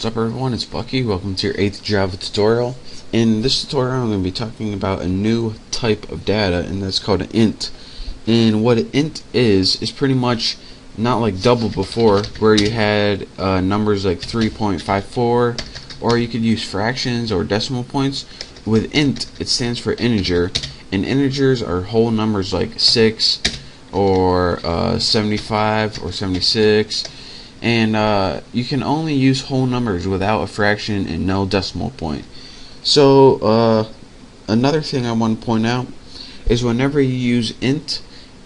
What's up everyone, it's Bucky. Welcome to your 8th Java tutorial. In this tutorial I'm going to be talking about a new type of data, and that's called an int. And what an int is pretty much not like double before, where you had numbers like 3.54, or you could use fractions or decimal points. With int, it stands for integer, and integers are whole numbers like 6 or 75 or 76. And you can only use whole numbers without a fraction and no decimal point. So another thing I want to point out is whenever you use int,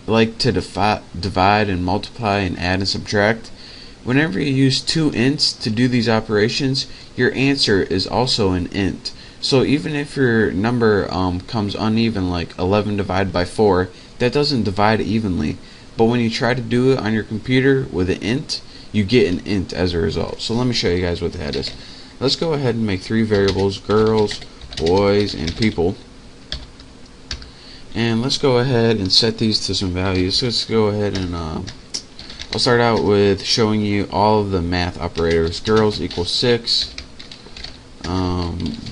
like to divide and multiply and add and subtract, whenever you use two ints to do these operations, your answer is also an int. So even if your number comes uneven, like 11 divided by 4, that doesn't divide evenly. But when you try to do it on your computer with an int, you get an int as a result. So let me show you guys what that is. Let's go ahead and make three variables: girls, boys, and people. And let's go ahead and set these to some values. So let's go ahead and I'll start out with showing you all of the math operators. Girls equals 6,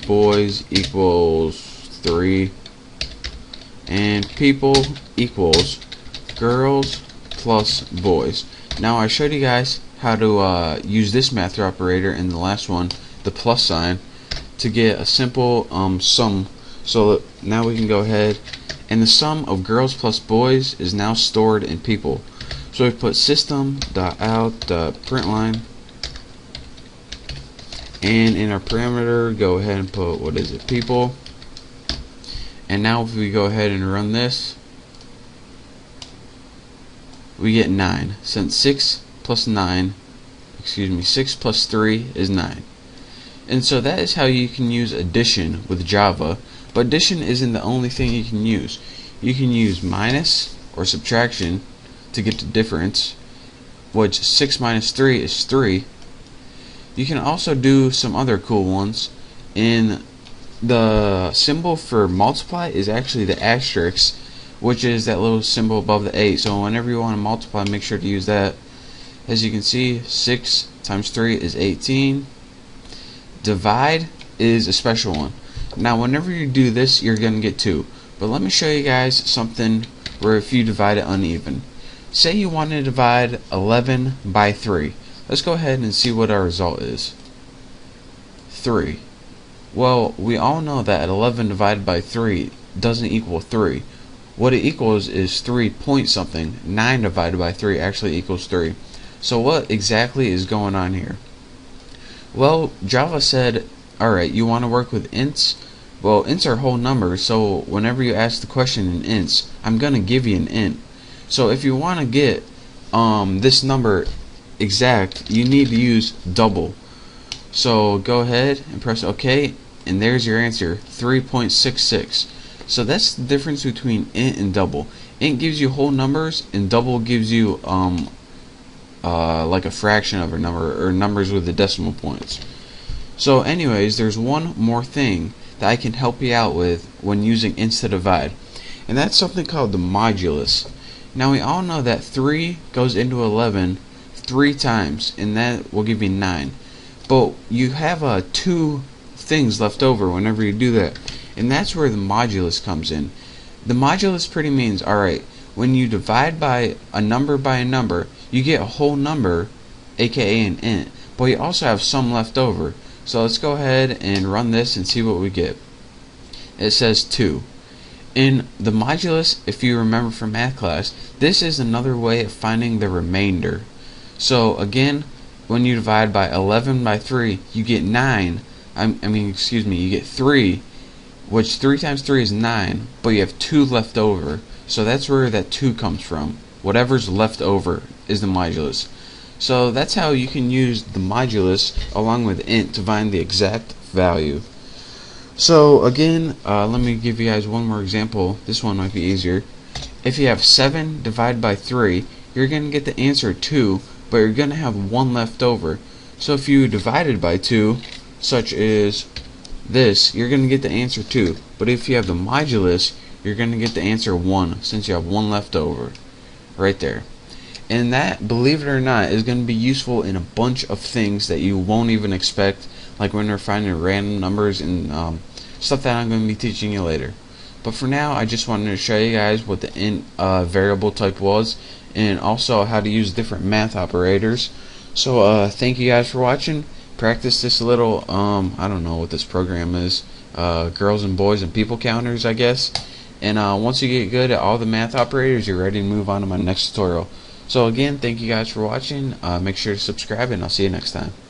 boys equals 3, and people equals girls plus boys. Now I showed you guys how to use this math operator in the last one, the plus sign, to get a simple sum. So now we can go ahead, and the sum of girls plus boys is now stored in people. So we put system.out.println, and in our parameter go ahead and put, what is it, people. And now if we go ahead and run this, we get 9, since 6 plus 3 is 9. And so that is how you can use addition with Java. But addition isn't the only thing you can use. You can use minus or subtraction to get the difference, which 6 minus 3 is 3. You can also do some other cool ones. In the symbol for multiply is actually the asterisk, which is that little symbol above the 8. So whenever you want to multiply, make sure to use that. As you can see, 6 times 3 is 18. Divide is a special one. Now whenever you do this, you're going to get 2. But let me show you guys something where if you divide it uneven. Say you want to divide 11 by 3. Let's go ahead and see what our result is. 3. Well, we all know that 11 divided by 3 doesn't equal 3. What it equals is 3 point something. 9 divided by 3 actually equals 3. So what exactly is going on here? Well, Java said, alright, you want to work with ints? Well, ints are whole numbers, so whenever you ask the question in ints, I'm going to give you an int. So if you want to get this number exact, you need to use double. So go ahead and press OK, and there's your answer, 3.66. So that's the difference between int and double. Int gives you whole numbers, and double gives you like a fraction of a number, or numbers with the decimal points. So anyways, there's one more thing that I can help you out with when using ints to divide, and that's something called the modulus. Now we all know that 3 goes into 11 3 times, and that will give you 9. But you have 2 things left over whenever you do that, and that's where the modulus comes in. The modulus pretty means, alright, when you divide by a number, you get a whole number, aka an int, but you also have some left over. So let's go ahead and run this and see what we get. It says 2. In the modulus, if you remember from math class, this is another way of finding the remainder. So again, when you divide by 11 by 3, you get 9. You get 3, which 3 times 3 is 9, but you have 2 left over. So that's where that 2 comes from. Whatever's left over is the modulus. So that's how you can use the modulus along with int to find the exact value. So again, let me give you guys one more example. This one might be easier. If you have 7 divided by 3, you're going to get the answer 2, but you're going to have 1 left over. So if you divided by 2, such as this, you're going to get the answer 2. But if you have the modulus, you're going to get the answer 1, since you have 1 left over. Right there. And that, believe it or not, is going to be useful in a bunch of things that you won't even expect, like when we're finding random numbers and stuff that I'm going to be teaching you later. But for now, I just wanted to show you guys what the int variable type was, and also how to use different math operators. So thank you guys for watching. Practice this little, I don't know what this program is, girls and boys and people counters, I guess. And once you get good at all the math operators, you're ready to move on to my next tutorial. So again, thank you guys for watching. Make sure to subscribe, and I'll see you next time.